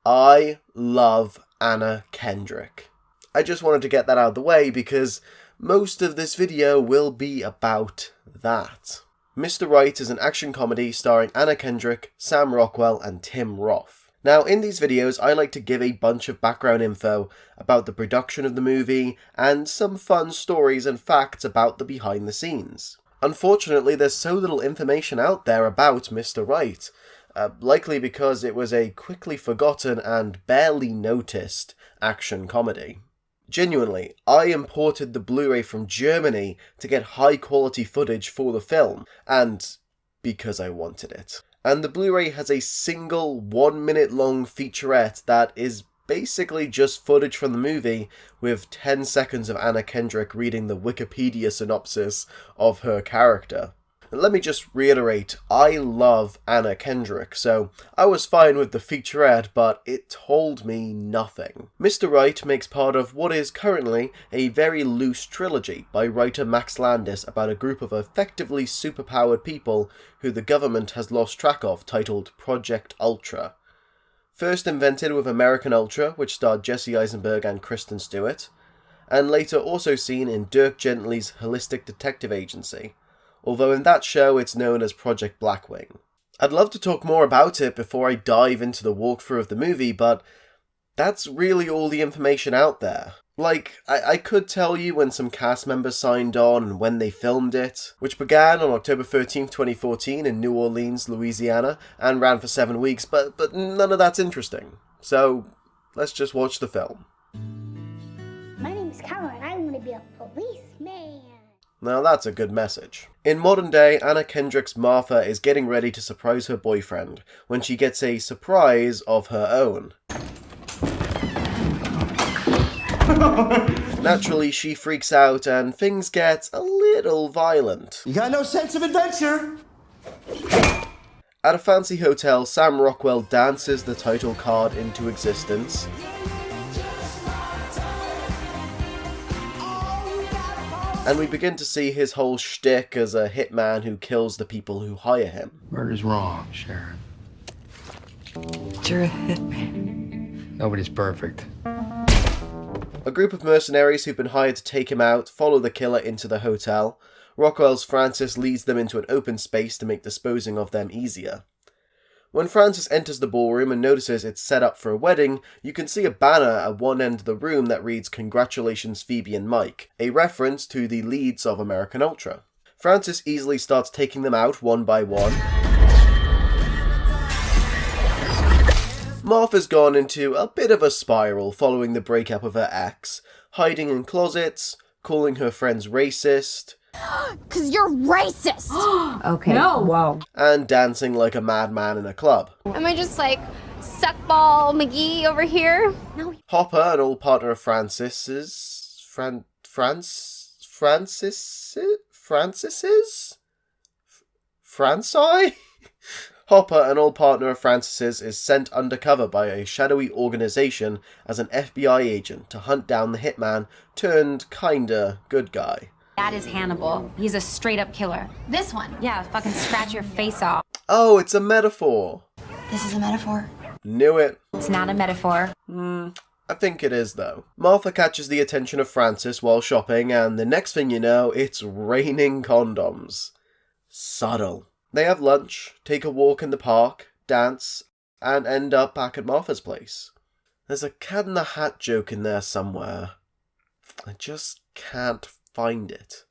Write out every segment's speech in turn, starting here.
I love Anna Kendrick. I just wanted to get that out of the way because most of this video will be about that. Mr. Right is an action comedy starring Anna Kendrick, Sam Rockwell, and Tim Roth. Now, in these videos, I like to give a bunch of background info about the production of the movie and some fun stories and facts about the behind the scenes. Unfortunately, there's so little information out there about Mr. Right, likely because it was a quickly forgotten and barely noticed action comedy. Genuinely, I imported the Blu-ray from Germany to get high quality footage for the film, and because I wanted it. And the Blu-ray has a single 1 minute long featurette that is basically just footage from the movie with 10 seconds of Anna Kendrick reading the Wikipedia synopsis of her character. And let me just reiterate, I love Anna Kendrick, so I was fine with the featurette, but it told me nothing. Mr. Right makes part of what is currently a very loose trilogy by writer Max Landis about a group of effectively superpowered people who the government has lost track of, titled Project Ultra. First invented with American Ultra, which starred Jesse Eisenberg and Kristen Stewart, and later also seen in Dirk Gently's Holistic Detective Agency, although in that show it's known as Project Blackwing. I'd love to talk more about it before I dive into the walkthrough of the movie, but that's really all the information out there. Like, I could tell you when some cast members signed on and when they filmed it, which began on October 13th, 2014 in New Orleans, Louisiana, and ran for 7 weeks, but none of that's interesting. So, let's just watch the film. My name is Carol and I want to be a policeman. Now that's a good message. In modern day, Anna Kendrick's Martha is getting ready to surprise her boyfriend when she gets a surprise of her own. Naturally, she freaks out and things get a little violent. You got no sense of adventure! At a fancy hotel, Sam Rockwell dances the title card into existence. And we begin to see his whole shtick as a hitman who kills the people who hire him. Murder's wrong, Sharon. You're a hitman. Nobody's perfect. A group of mercenaries who've been hired to take him out follow the killer into the hotel. Rockwell's Francis leads them into an open space to make disposing of them easier. When Francis enters the ballroom and notices it's set up for a wedding, you can see a banner at one end of the room that reads "Congratulations Phoebe and Mike," a reference to the leads of American Ultra. Francis easily starts taking them out one by one. Martha's gone into a bit of a spiral following the breakup of her ex, hiding in closets, calling her friends racist, Cause you're racist! Okay, no. Whoa. and dancing like a madman in a club. Am I just like suckball McGee over here? No. Hopper, an old partner of Francis's... Francis? Hopper, an old partner of Francis's, is sent undercover by a shadowy organization as an FBI agent to hunt down the hitman turned kinda good guy. That is Hannibal. He's a straight-up killer. This one. Yeah, fucking scratch your face off. Oh, it's a metaphor. This is a metaphor. Knew it. It's not a metaphor. I think it is, though. Martha catches the attention of Francis while shopping, and the next thing you know, it's raining condoms. Subtle. They have lunch, take a walk in the park, dance, and end up back at Martha's place. There's a Cat in the Hat joke in there somewhere. I just can't find it.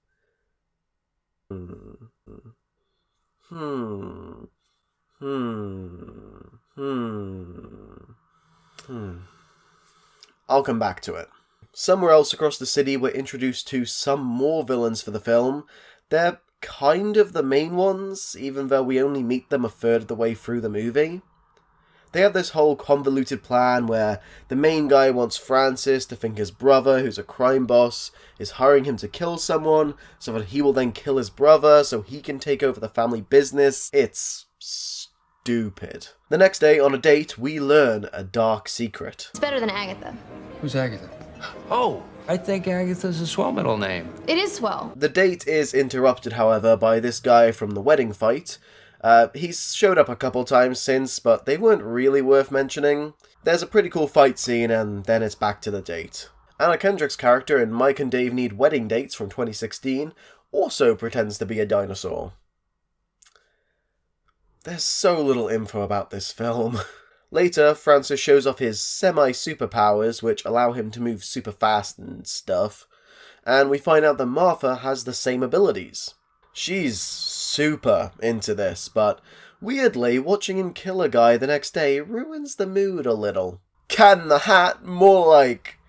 I'll come back to it. Somewhere else across the city, we're introduced to some more villains for the film. They're kind of the main ones, even though we only meet them a third of the way through the movie. They have this whole convoluted plan where the main guy wants Francis to think his brother, who's a crime boss, is hiring him to kill someone, so that he will then kill his brother so he can take over the family business. It's stupid. The next day, on a date, we learn a dark secret. It's better than Agatha. Who's Agatha? Oh, I think Agatha's a swell middle name. It is swell. The date is interrupted, however, by this guy from the wedding fight, He's showed up a couple times since, but they weren't really worth mentioning. There's a pretty cool fight scene, and then it's back to the date. Anna Kendrick's character in Mike and Dave Need Wedding Dates from 2016 also pretends to be a dinosaur. There's so little info about this film. Later, Francis shows off his semi-superpowers, which allow him to move super fast and stuff, and we find out that Martha has the same abilities. She's super into this, but weirdly, watching him kill a guy the next day ruins the mood a little. Cat in the Hat, more like...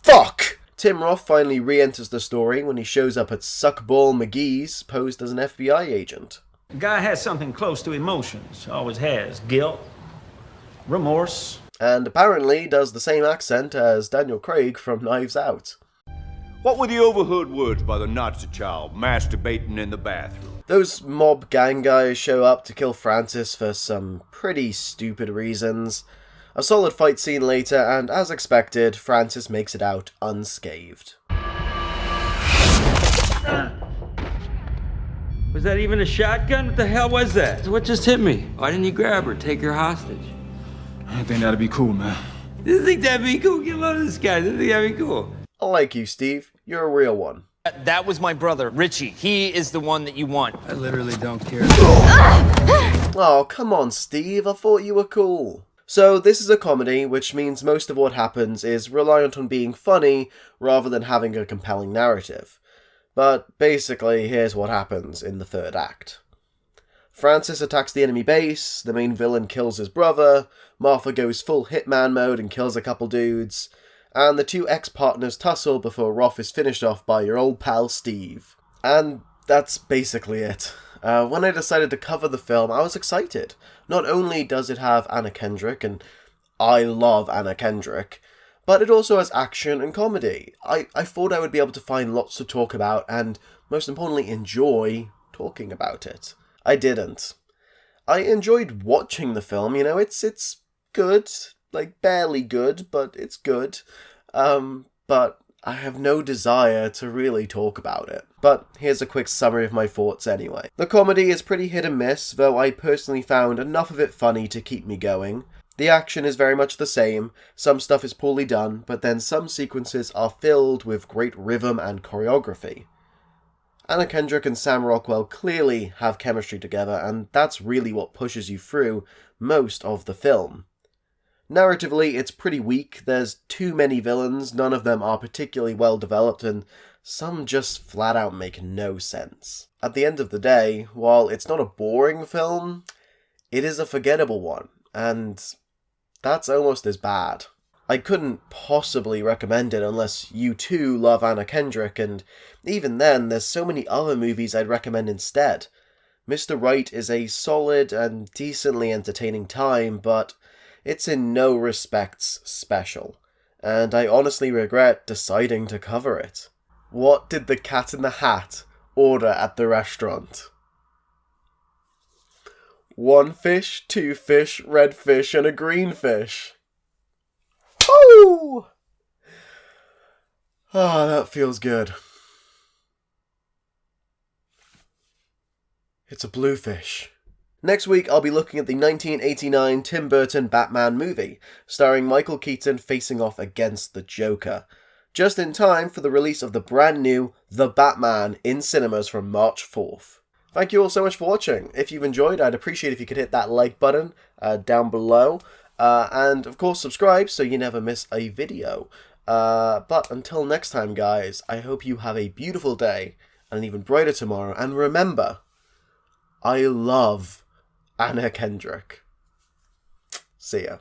Fuck! Tim Roth finally re-enters the story when he shows up at Suckball McGee's, posed as an FBI agent. The guy has something close to emotions, always has. Guilt, remorse. And apparently does the same accent as Daniel Craig from Knives Out. What were the overheard words by the Nazi child masturbating in the bathroom? Those mob gang guys show up to kill Francis for some pretty stupid reasons. A solid fight scene later, and as expected, Francis makes it out unscathed. Was that even a shotgun? What the hell was that? What just hit me? Why didn't you grab her, take her hostage? I think that'd be cool, man. You think that'd be cool? Get a load of this guy. You think that'd be cool? I like you, Steve. You're a real one. That was my brother, Richie. He is the one that you want. I literally don't care. Oh, come on, Steve. I thought you were cool. So, this is a comedy, which means most of what happens is reliant on being funny rather than having a compelling narrative. But basically, here's what happens in the third act. Francis attacks the enemy base, the main villain kills his brother, Martha goes full hitman mode and kills a couple dudes, and the two ex-partners tussle before Roth is finished off by your old pal Steve. And that's basically it. When I decided to cover the film, I was excited. Not only does it have Anna Kendrick, and I love Anna Kendrick, but it also has action and comedy. I thought I would be able to find lots to talk about, and most importantly, enjoy talking about it. I didn't. I enjoyed watching the film, you know, it's good, like barely good, but it's good. But I have no desire to really talk about it. But here's a quick summary of my thoughts anyway. The comedy is pretty hit and miss, though I personally found enough of it funny to keep me going. The action is very much the same, some stuff is poorly done, but then some sequences are filled with great rhythm and choreography. Anna Kendrick and Sam Rockwell clearly have chemistry together, and that's really what pushes you through most of the film. Narratively, it's pretty weak, there's too many villains, none of them are particularly well developed, and some just flat out make no sense. At the end of the day, while it's not a boring film, it is a forgettable one, and that's almost as bad. I couldn't possibly recommend it unless you too love Anna Kendrick, and even then, there's so many other movies I'd recommend instead. Mr. Right is a solid and decently entertaining time, but it's in no respects special, and I honestly regret deciding to cover it. What did the Cat in the Hat order at the restaurant? 1 fish, 2 fish, red fish, and a green fish. Oh! Ah, that feels good. It's a blue fish. Next week, I'll be looking at the 1989 Tim Burton Batman movie, starring Michael Keaton facing off against the Joker, just in time for the release of the brand new The Batman in cinemas from March 4th. Thank you all so much for watching. If you've enjoyed, I'd appreciate if you could hit that like button down below, and of course subscribe so you never miss a video. But until next time, guys, I hope you have a beautiful day and an even brighter tomorrow, and remember, I love Anna Kendrick. See ya.